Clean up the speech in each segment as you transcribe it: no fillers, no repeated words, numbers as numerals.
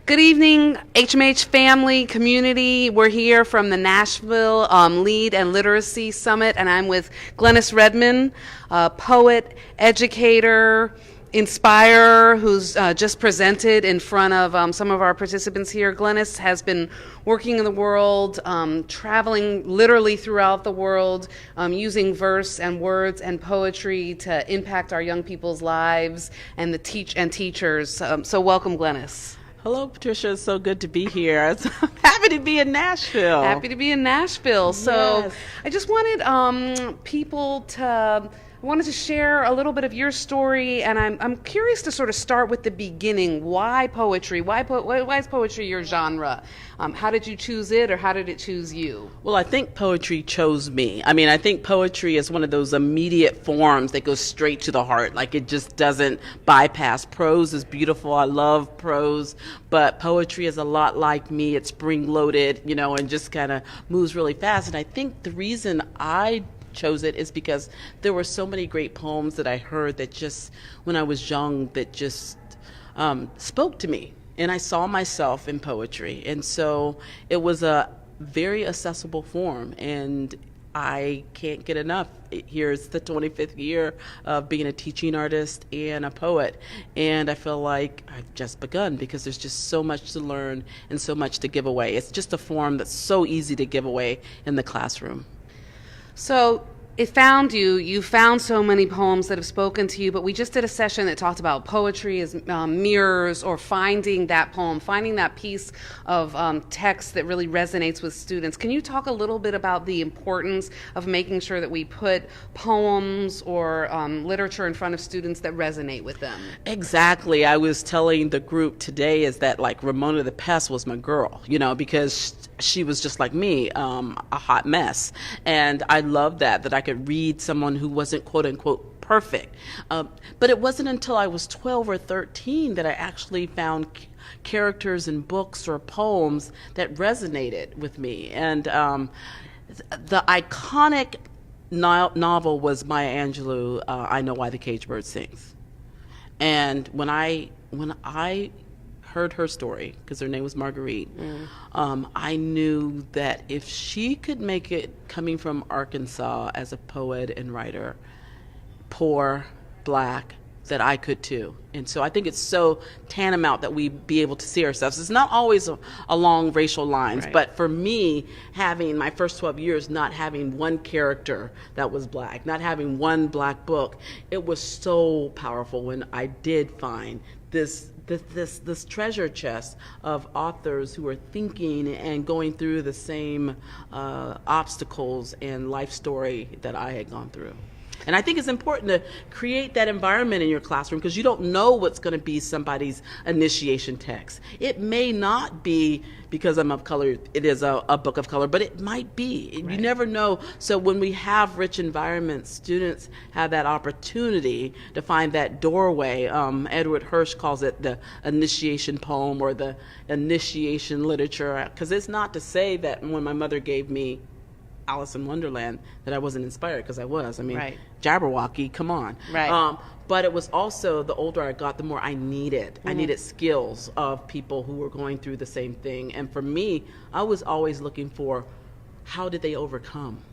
Good evening, HMH family, community. We're here from the Nashville Lead and Literacy Summit, and I'm with Glenis Redmond, poet, educator, inspirer, who's just presented in front of some of our participants here. Glenis has been working in the world, traveling literally throughout the world, using verse and words and poetry to impact our young people's lives and the teachers. So welcome, Glenis. Hello, Patricia. It's so good to be here. I'm happy to be in Nashville. Happy to be in Nashville. So Yes. I just wanted people to... I wanted to share a little bit of your story, and I'm curious to sort of start with the beginning. Why poetry? Why is poetry your genre? How did you choose it, or how did it choose you? Well, I think poetry chose me. I think poetry is one of those immediate forms that goes straight to the heart. Like, it just doesn't bypass. Prose is beautiful. I love prose, but poetry is a lot like me. It's spring-loaded, and just kind of moves really fast. And I think the reason I chose it is because there were so many great poems that I heard that just when I was young that just spoke to me, and I saw myself in poetry, and so it was a very accessible form, and I can't get enough. Here's the 25th year of being a teaching artist and a poet, and I feel like I've just begun because there's just so much to learn and so much to give away. It's just a form that's so easy to give away in the classroom. So it found you. You found so many poems that have spoken to you, but we just did a session that talked about poetry as mirrors, or finding that poem, finding that piece of text that really resonates with students. Can you talk a little bit about the importance of making sure that we put poems or literature in front of students that resonate with them? Exactly. I was telling the group today is that, like, Ramona the Pest was my girl, because she was just like me, a hot mess. And I loved that I could read someone who wasn't quote unquote perfect. But it wasn't until I was 12 or 13 that I actually found characters in books or poems that resonated with me. And the iconic novel was Maya Angelou, I Know Why the Caged Bird Sings. And when I heard her story, because her name was Marguerite, I knew that if she could make it coming from Arkansas as a poet and writer, poor, black, that I could too. And so I think it's so tantamount that we be able to see ourselves. It's not always along racial lines, Right. But for me, having my first 12 years, not having one character that was black, not having one black book, it was so powerful when I did find this treasure chest of authors who are thinking and going through the same obstacles and life story that I had gone through. And I think it's important to create that environment in your classroom, because you don't know what's going to be somebody's initiation text. It may not be, because I'm of color, it is a book of color, but it might be. Right. You never know. So when we have rich environments, students have that opportunity to find that doorway. Edward Hirsch calls it the initiation poem or the initiation literature, because it's not to say that when my mother gave me Alice in Wonderland that I wasn't inspired, because I was. Right. Jabberwocky, come on. Right. But it was also, the older I got, the more I needed. I needed skills of people who were going through the same thing. And for me, I was always looking for, how did they overcome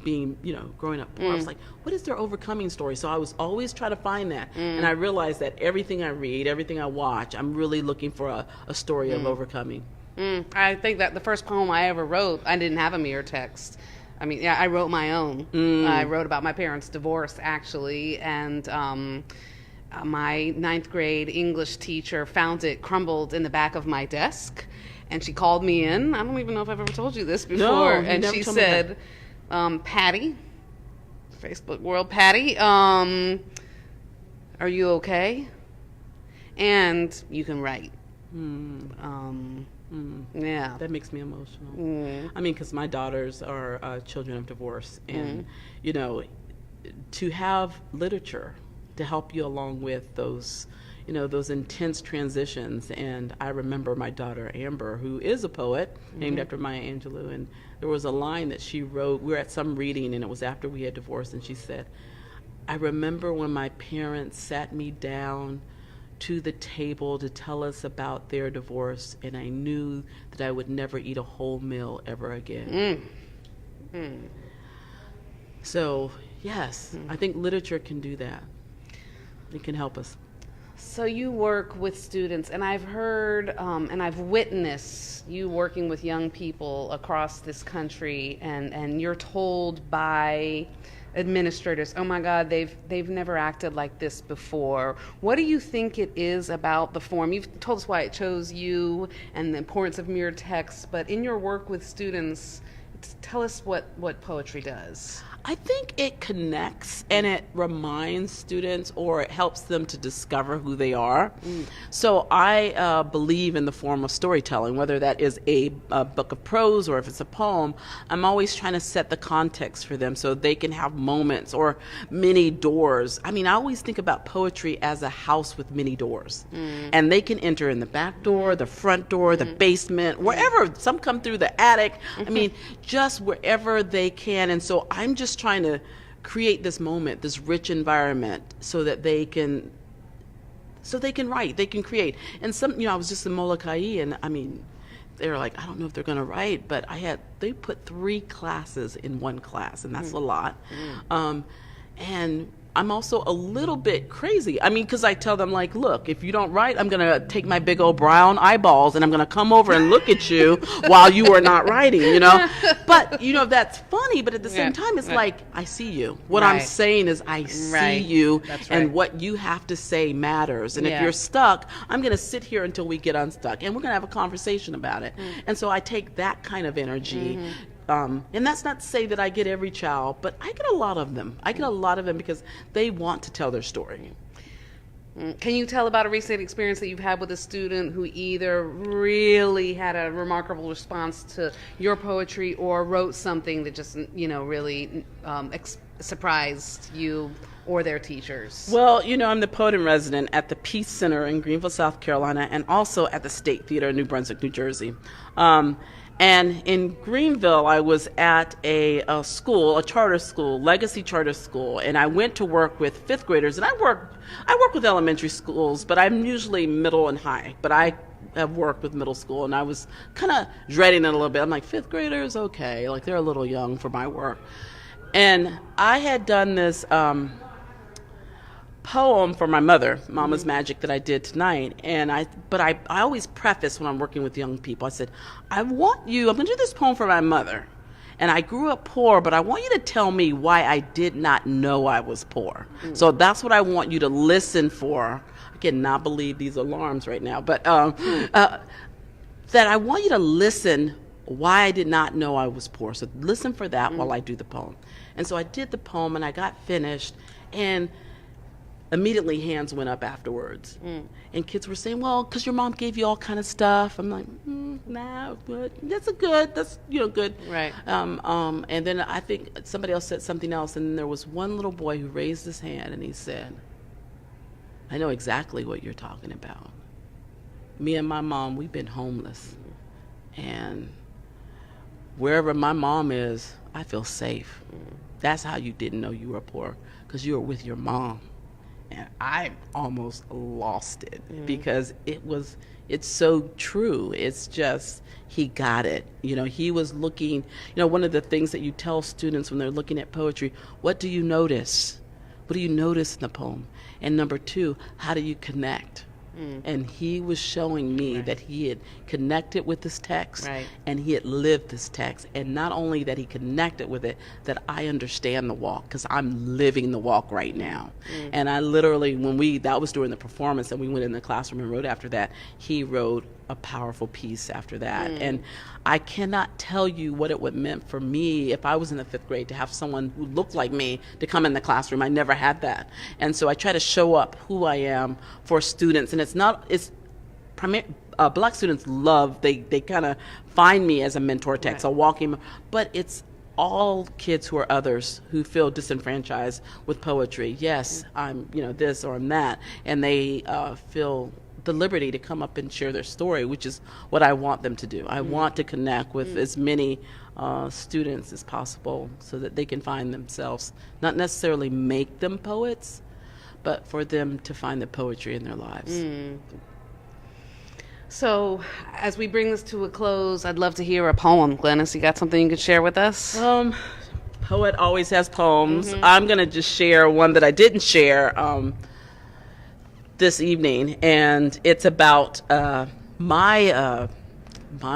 being, growing up poor? I was like, what is their overcoming story? So I was always trying to find that. And I realized that everything I read, everything I watch, I'm really looking for a story of overcoming. I think that the first poem I ever wrote, I didn't have a mirror text. I wrote my own. I wrote about my parents' divorce, actually, and my 9th grade English teacher found it crumbled in the back of my desk, and she called me in. I don't even know if I've ever told you this before. No, and she said, Patty, Facebook world, Patty, are you okay? And you can write. Yeah. That makes me emotional. Because my daughters are children of divorce, and to have literature to help you along with those, those intense transitions. And I remember my daughter Amber, who is a poet, named after Maya Angelou, and there was a line that she wrote. We were at some reading, and it was after we had divorced, and she said, "I remember when my parents sat me down to the table to tell us about their divorce, and I knew that I would never eat a whole meal ever again. So, yes, I think literature can do that. It can help us. So you work with students, and I've heard and I've witnessed you working with young people across this country, and you're told by administrators, oh my God, they've never acted like this before. What do you think it is about the form? You've told us why it chose you and the importance of mirror text, but in your work with students, tell us what poetry does. I think it connects and it reminds students, or it helps them to discover who they are. So I believe in the form of storytelling, whether that is a book of prose or if it's a poem. I'm always trying to set the context for them so they can have moments or many doors. I mean, I always think about poetry as a house with many doors. And they can enter in the back door, the front door, the basement, wherever. Some come through the attic. I mean, just wherever they can. And so I'm just trying to create this moment, this rich environment, so that they can write, they can create. And I was just in Molokai, and I mean, they were like, I don't know if they're going to write, but they put 3 classes in one class, and that's a lot. And I'm also a little bit crazy. I mean, because I tell them, like, look, if you don't write, I'm going to take my big old brown eyeballs and I'm going to come over and look at you while you are not writing, But, that's funny. But at the same time, it's like, I see you. What I'm saying is I see you, and what you have to say matters. And if you're stuck, I'm going to sit here until we get unstuck, and we're going to have a conversation about it. And so I take that kind of energy. And that's not to say that I get every child, but I get a lot of them. I get a lot of them because they want to tell their story. Can you tell about a recent experience that you've had with a student who either really had a remarkable response to your poetry or wrote something that just, really surprised you or their teachers? Well, I'm the poet in resident at the Peace Center in Greenville, South Carolina, and also at the State Theater in New Brunswick, New Jersey. And in Greenville, I was at a charter school, Legacy Charter School, and I went to work with 5th graders. And I work with elementary schools, but I'm usually middle and high. But I have worked with middle school, and I was kind of dreading it a little bit. I'm like, 5th graders, okay, like they're a little young for my work. And I had done this poem for my mother, Mama's Magic, that I did tonight. And I always preface when I'm working with young people, I said, I'm going to do this poem for my mother. And I grew up poor, but I want you to tell me why I did not know I was poor. So that's what I want you to listen for. I cannot believe these alarms right now, but that I want you to listen why I did not know I was poor. So listen for that while I do the poem. And so I did the poem, and I got finished, and immediately hands went up afterwards. And kids were saying, well, because your mom gave you all kind of stuff. I'm like, nah, but that's good. Right. And then I think somebody else said something else, and there was one little boy who raised his hand, and he said, I know exactly what you're talking about. Me and my mom, we've been homeless. And wherever my mom is, I feel safe. That's how you didn't know you were poor, because you were with your mom. And I almost lost it because it's so true. It's just, he got it. He was looking, one of the things that you tell students when they're looking at poetry, what do you notice? What do you notice in the poem? And number 2, how do you connect? And he was showing me that he had connected with this text, and he had lived this text. And not only that he connected with it, that I understand the walk, because I'm living the walk right now. And I literally, that was during the performance, and we went in the classroom and wrote after that, he wrote a powerful piece after that. And I cannot tell you what it would meant for me if I was in the 5th grade to have someone who looked like me to come in the classroom. I never had that. And so I try to show up who I am for students. And Black students they kind of find me as a mentor text, a walking, but it's all kids who are others who feel disenfranchised with poetry. Yes, I'm, this or I'm that. And they feel the liberty to come up and share their story, which is what I want them to do. I want to connect with as many students as possible so that they can find themselves, not necessarily make them poets, but for them to find the poetry in their lives. So, as we bring this to a close, I'd love to hear a poem. Glenis, you got something you could share with us? Poet always has poems. I'm going to just share one that I didn't share this evening, and it's about my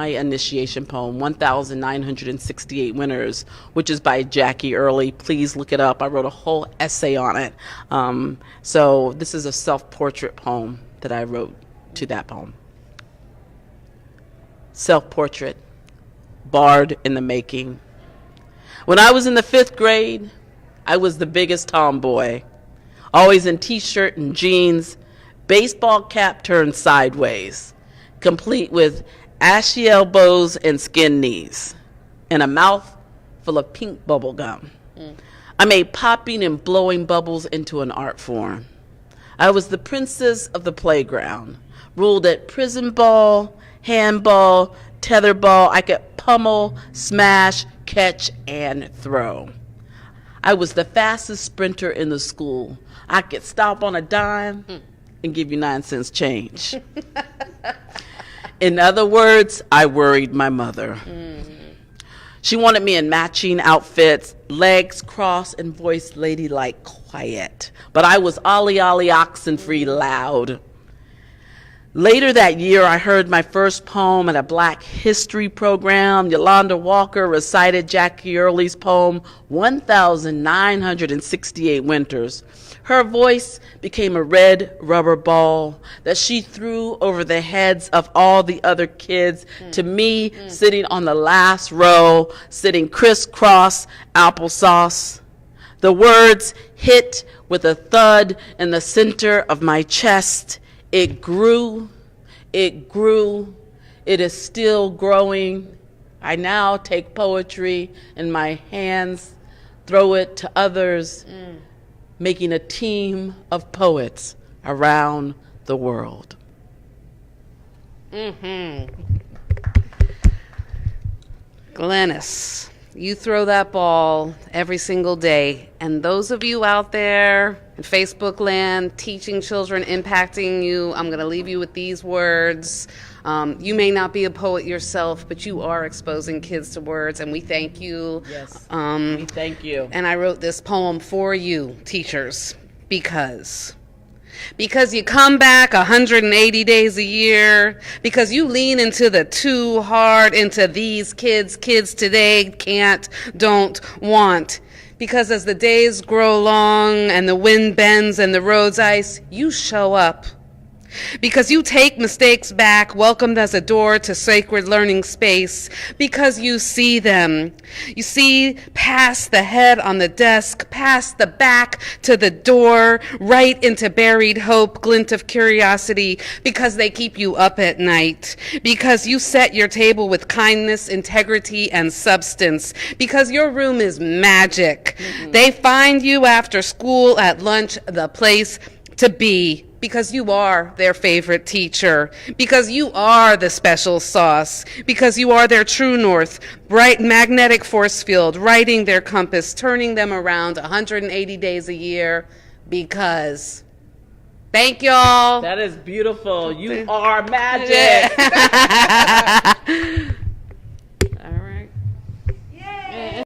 initiation poem, 1,968 Winters, which is by Jackie Early. Please look it up. I wrote a whole essay on it. So this is a self-portrait poem that I wrote to that poem. Self-portrait, bard in the making. When I was in the 5th grade, I was the biggest tomboy, always in t-shirt and jeans, baseball cap turned sideways, complete with ashy elbows and skin knees, and a mouth full of pink bubble gum. I made popping and blowing bubbles into an art form. I was the princess of the playground, ruled at prison ball, handball, tetherball. I could pummel, smash, catch, and throw. I was the fastest sprinter in the school. I could stop on a dime and give you 9 cents change. In other words, I worried my mother. She wanted me in matching outfits, legs crossed and voice ladylike quiet. But I was ollie ollie oxen free loud. Later that year, I heard my first poem at a Black History program. Yolanda Walker recited Jackie Early's poem, 1,968 Winters. Her voice became a red rubber ball that she threw over the heads of all the other kids to me sitting on the last row, sitting crisscross applesauce. The words hit with a thud in the center of my chest. It grew, it grew, it is still growing. I now take poetry in my hands, throw it to others, making a team of poets around the world. Glenis, you throw that ball every single day. And those of you out there in Facebook land, teaching children, impacting you, I'm going to leave you with these words. You may not be a poet yourself, but you are exposing kids to words, and we thank you. Yes, we thank you. And I wrote this poem for you, teachers, because you come back 180 days a year, because you lean into the too hard, into these kids today can't, don't, want. Because as the days grow long and the wind bends and the roads ice, you show up. Because you take mistakes back, welcomed as a door to sacred learning space. Because you see them. You see past the head on the desk, past the back to the door, right into buried hope, glint of curiosity. Because they keep you up at night. Because you set your table with kindness, integrity, and substance. Because your room is magic. They find you after school, at lunch, the place to be. Because you are their favorite teacher, because you are the special sauce, because you are their true north, bright magnetic force field, writing their compass, turning them around 180 days a year, because. Thank y'all. That is beautiful. You are magic.